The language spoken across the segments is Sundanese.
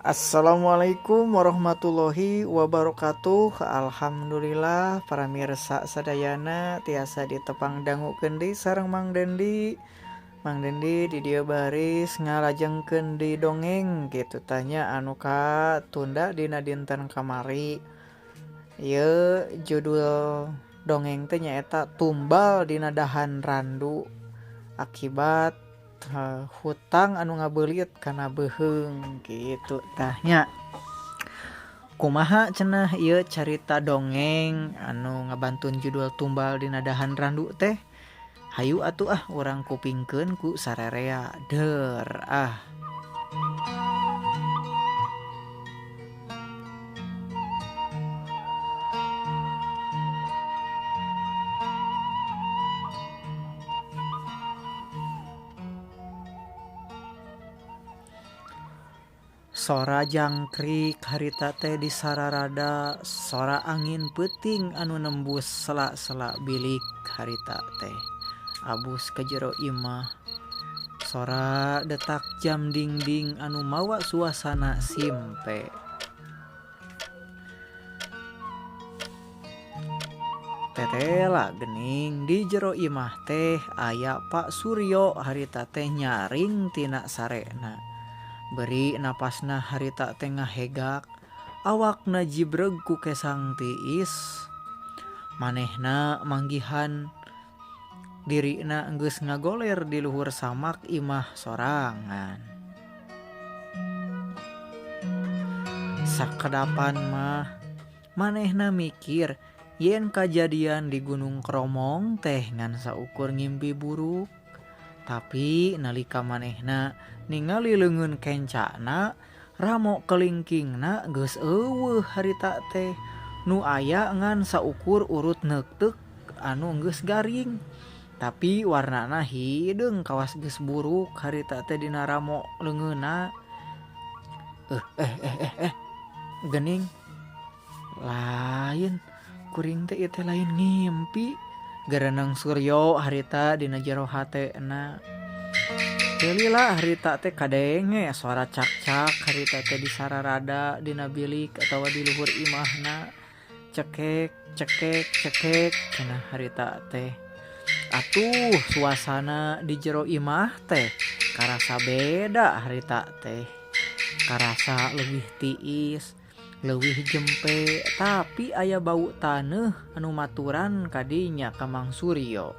Assalamualaikum warahmatullahi wabarakatuh. Alhamdulillah para mirsa sadayana tiasa ditepang dangu kendi sareng Mang Dendi. Mang Dendi di dia baris ngalajengkeun di dongeng gitu tanya anu ka tunda dina dinten kamari. Ieu judul dongeng teh nyaeta Tumbal dina Dahan Randu akibat hutang anu ngabeulit kana beuheung gitu tahnya. Kumaha cenah ieu carita dongeng anu ngabantun judul Tumbal dina Dahan Randu teh? Hayu atuh urang kupingkeun ku sararea deur Sora jangkrik harita teh di sararada, sora angin peuting anu nembus sela-sela bilik harita teh. Abus ka jero imah. Sora detak jam dingding anu mawa suasana simpe. Tetela gening di jero imah teh aya Pak Suryo harita teh nyaring tina sarena. Beri napasna harita teh ngahegak, awakna jibreg ku kesang tiis. Manehna manggihan dirina geus ngagoler di luhur samak imah sorangan. Sakedapan mah manehna mikir yen kajadian di Gunung Kromong teh ngan saukur ngimpi buruk. Tapi nalika manehna ningali leungeun kencana, ramo kelingkingna geus eueuh harita teh nu aya ngan saukur urut neukteuk anu geus garing. Tapi warnana hideung kawas geus buruk harita teh dina ramo leungeunna. Gening lain kuring teh ieu teh lain ngimpi. Gereneng Suryo harita dina jero hatena. Teulila harita teh kadenge suara cak-cak harita teh di sararada dina bilik atawa di luhur imahna. Cekek cekek cekek cenah harita teh. Atuh suasana di jero imah teh karasa beda harita teh. Karasa leuwih tiis, leuwih jempe, tapi aya bau taneuh anu maturan kadinya ka Mang Suryo.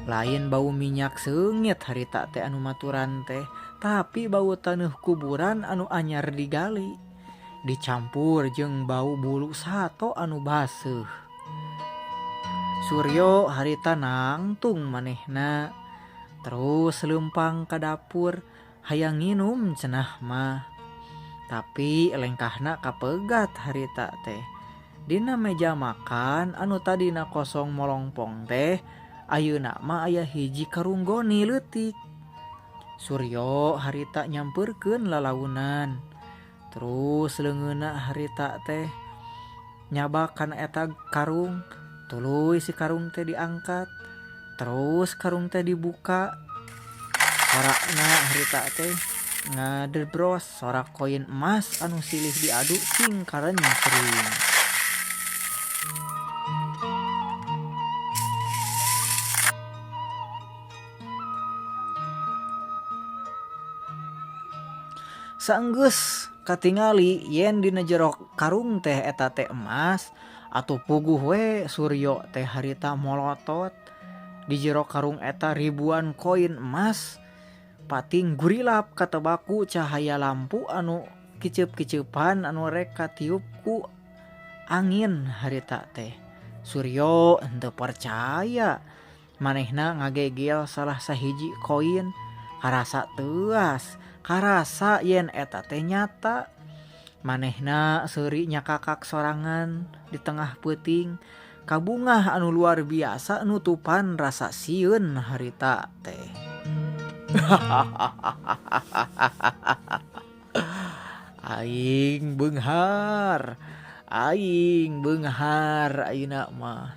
Lain bau minyak seungit harita teh anu maturan teh, tapi bau taneuh kuburan anu anyar digali. Dicampur jeung bau bulu sato anu baseuh. Suryo harita nangtung manehna, terus leumpang ka dapur hayang nginum cenah mah. Tapi lengkahna kapegat harita teh. Dina meja makan anu tadina kosong molongpong teh ayeuna mah aya hiji karung goni leutik. Suryo harita nyampeurkeun lalaunan. Terus leungeunna harita teh nyaba kana eta karung, tuluy si karung teh diangkat. Terus karung teh dibuka. Sorakna harita teh ngadebros sorak koin emas anu silih diadu cing karencring. Saenggeus katingali yen dina jero karung teh eta teh emas, atuh puguh we Suryo teh harita molotot. Di jero karung eta ribuan koin emas. Pating gurilap katebaku cahaya lampu anu kiceup-kiceupan anu rek katiup ku angin harita teh. Suryo henteu percaya. Manehna ngagegel salah sahiji koin, karasa teuas, karasa yen eta teh nyata. Manehna seuri nyakakak sorangan di tengah peuting. Kabungah anu luar biasa nutupan rasa sieun harita teh. Aing beunghar ayeuna mah.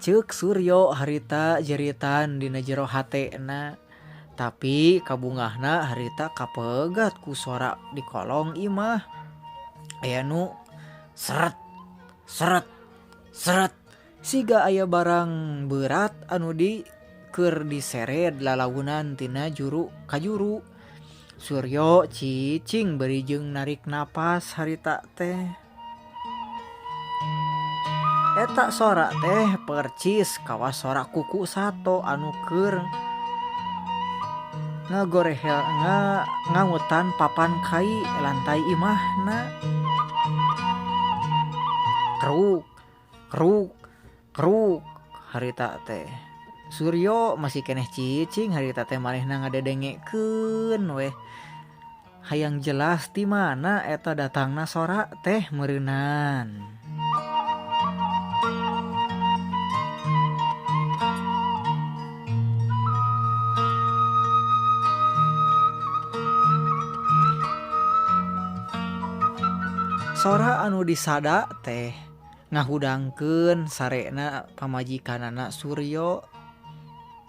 Ceuk Suryo harita jeritan dina jero hatena. Tapi kabungahna harita kapegat ku suara di kolong imah. Aya nu seret seret seret siga aya barang berat anu di keur diseret lalaunan tina juru ka juru. Suryo cicing berijeng narik napas harita teh. Eta sora teh percis kawas sora kuku sato anu keur ngagorehel ngangutan papan kai lantai imahna. Kruk kruk kruk harita teh. Suryo masih keneh cicing harita teh manehna ngadedengekeun weh. Hayang jelas di mana eta datangna sora teh meureunan. Sora anu disada teh ngahudangkeun sarena pamajikanana Suryo.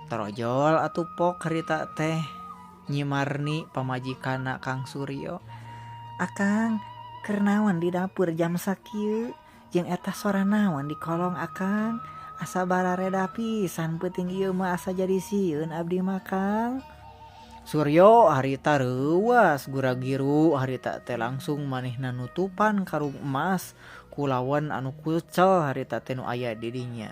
Torojol atuh pok harita teh nyimarni pamajikanna Kang Suryo. Akang keur naon di dapur jam sakieu jeung eta sora naon di kolong akang. Asa barareda pisan peuting ieu mah asa jadi sieun abdi mah Kang. Suryo harita reuwas gura-giru harita teh langsung manehna nutupan karung emas kulawan anu kucel harita teh nu aya di dinya.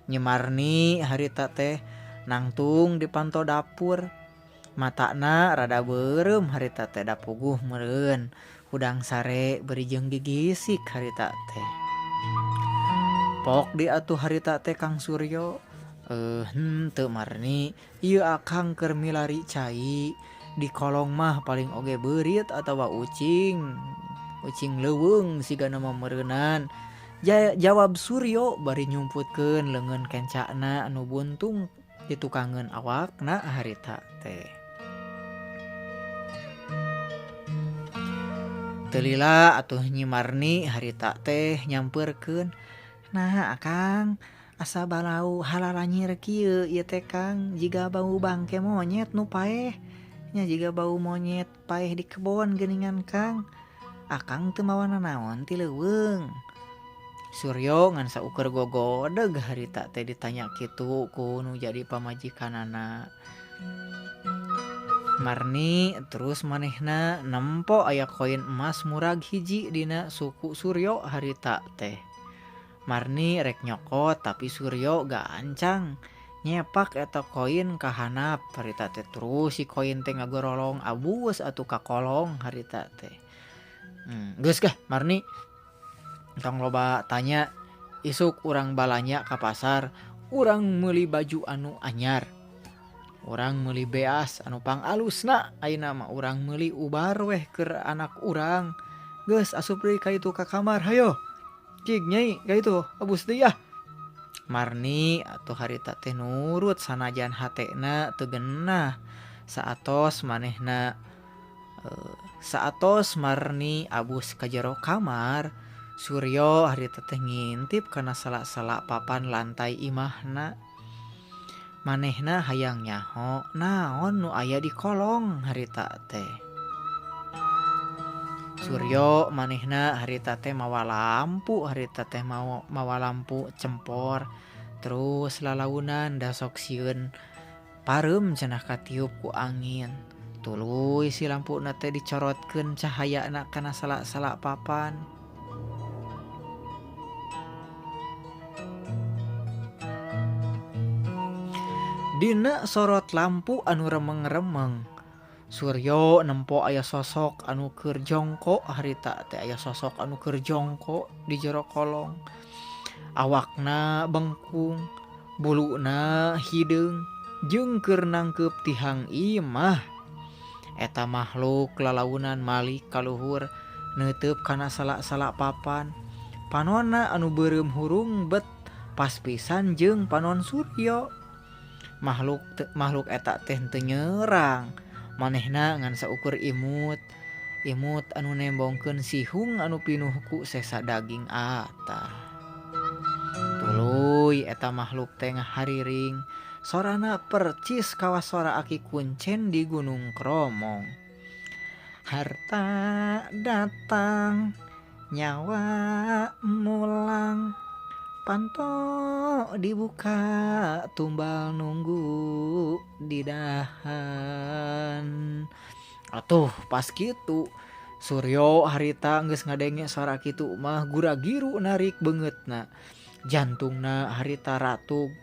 Nyemarni harita teh nangtung di panto dapur. Matana rada beureum harita teh da puguh meureun. Hudang sare berijeng gigisik harita teh. Pok di atuh harita teh Kang Suryo. Teu marni ieu akang keur milari cai di kolong mah paling oge beurit atawa ucing leuweung siga nama meureunan. Jawab Suryo bari nyumputkeun leungeun kencana anu buntung ditukangeun awakna harita teh. Teu lila atuh nyimarni harita teh nyampeurkeun. Nah akang asa balau halalanyir kieu ieu teh Kang jiga bau bangke monyet nu paeh. Nya jiga bau monyet paeh di kebon geuningan Kang. Akang teu mawa nanaon ti leuweung. Suryo ngan saukur gogodeg harita teh ditanya kitu ku nu jadi pamajikanana. Marni terus manehna nempo aya koin emas murag hiji dina suku Suryo harita teh. Marni rek nyokot tapi Suryo gancang nyepak eta koin ka handap harita teh. Terus si koin teh ngagorolong abus atuh ka kolong harita teh. Geus gah Marni tong loba tanya isuk urang balanya ka pasar. Urang meuli baju anu anyar, urang meuli beas anu pangalusna, ayeuna mah urang meuli ubar weh keur anak urang. Geus asup deui ka itu ka kamar hayo. Cik nyai ka itu abus deui ah. Marni atuh harita teh nurut sanajan hatena teu geunah. Saatos Marni abus ka jero kamar, Suryo harita teh ngintip kana sala-sala papan lantai imahna. Manehna hayang nyaho naon nu aya di kolong harita teh. Suryo manehna harita teh mawa lampu harita teh mawa lampu cempor. Terus lalaunan da sok sieun pareum cenah katiup ku angin. Tuluy si lampuna teh dicorotkeun cahayana kana sala-sala papan. Dina sorot lampu anu remeng-remeng, Suryo nempo aya sosok anu keur jongko harita teh. Aya sosok anu keur jongko di jero kolong. Awakna bengkung, buluna hideung, jeung keur nangkeup tihang imah. Eta makhluk lalaunan malik kaluhur neuteub kana sala-sala papan. Panonna anu beureum hurung bet pas pisan jeung panon Suryo. Makhluk eta teh teu nyerang. Manehna ngan saukur imut anu nembongkeun sihung anu pinuh ku sesa daging atah. Tuluy eta makhluk teh ngahariring sorana percis kawas sora aki kuncen di Gunung Kromong. Harta datang, nyawa mulang, panto dibuka, tumbal nunggu di dahan. Atuh pas gitu Suryo harita geus ngadenge suara kitu mah gura-giru narik beungeutna. Jantungna harita ratug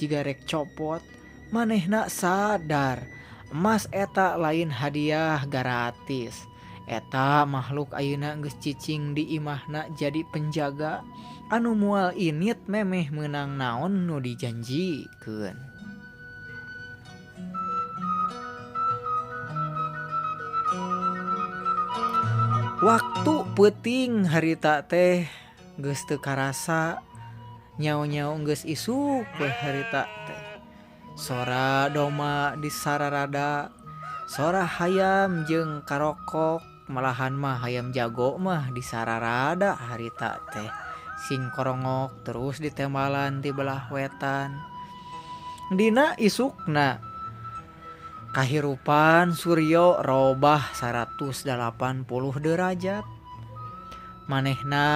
jiga rek copot. Manehna sadar emas eta lain hadiah gratis. Eta makhluk ayeuna geus cicing di imahna jadi penjaga anu moal init memeh meunang naon nu dijanjikeun. Waktu peuting harita teh geus teu karasa, nyao-nyao geus isuk we harita teh. Sora doma di sararada, sora hayam jeung karokok, malahan mah hayam jago mah di sararada harita teh. Sing korongok terus ditembalan di belah wetan. Dina isukna kahirupan Suryo robah 180 derajat. Manehna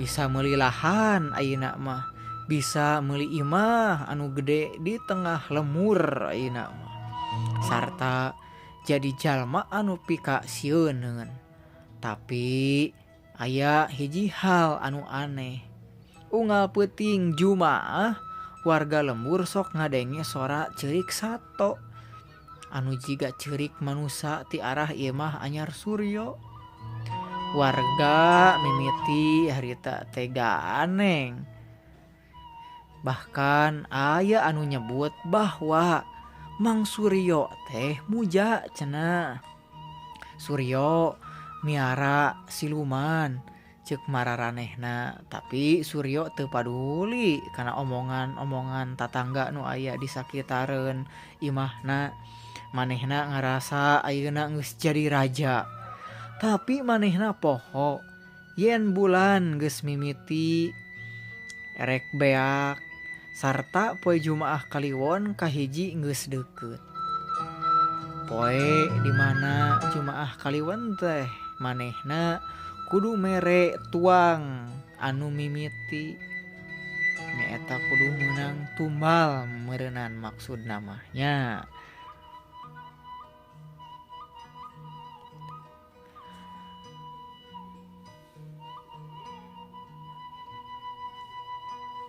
bisa meuli lahan ayeuna mah, bisa meuli imah anu gede di tengah lemur ayeuna mah. Sarta jadi jalma anu pika sieuneun. Tapi aya hiji hal anu aneh. Unggal peuting Jumaah warga lembur sok ngadenge sora ceurik sato. Anu jiga ceurik manusa ti arah ieu mah anyar Suryo. Warga mimiti harita tega aneh. Bahkan aya anu nyebut bahwa Mang Suryo teh muja cenah. Suryo miara siluman ceuk mararanehna, tapi Suryo teu paduli kana omongan-omongan tatangga nu aya di sakitareun imahna. Manehna ngarasa ayeuna geus jadi raja. Tapi manehna poho yen bulan geus mimiti rek beak sarta poe Jumaah Kaliwon kahiji geus deukeut. Poe di mana Jumaah Kaliwon teh manehna kudu mere tuang anu mimiti. Nyaeta kudu meunang tumbal meureunnan maksudna mah nya.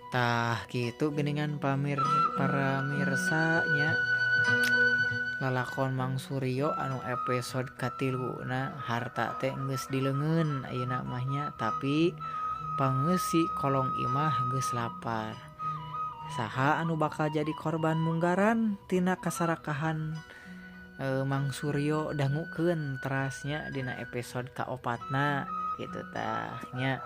Tah gitu geuningan para mirsanya lalakon Mang Suryo anu episode katiluna harta teh geus dileungeun ayeuna mah nya, tapi pangeusi kolong imah geus lapar. Saha anu bakal jadi korban munggaran tina kasarakahan Mang Suryo dangukeun terasnya dina episode kaopatna gitu tah nya.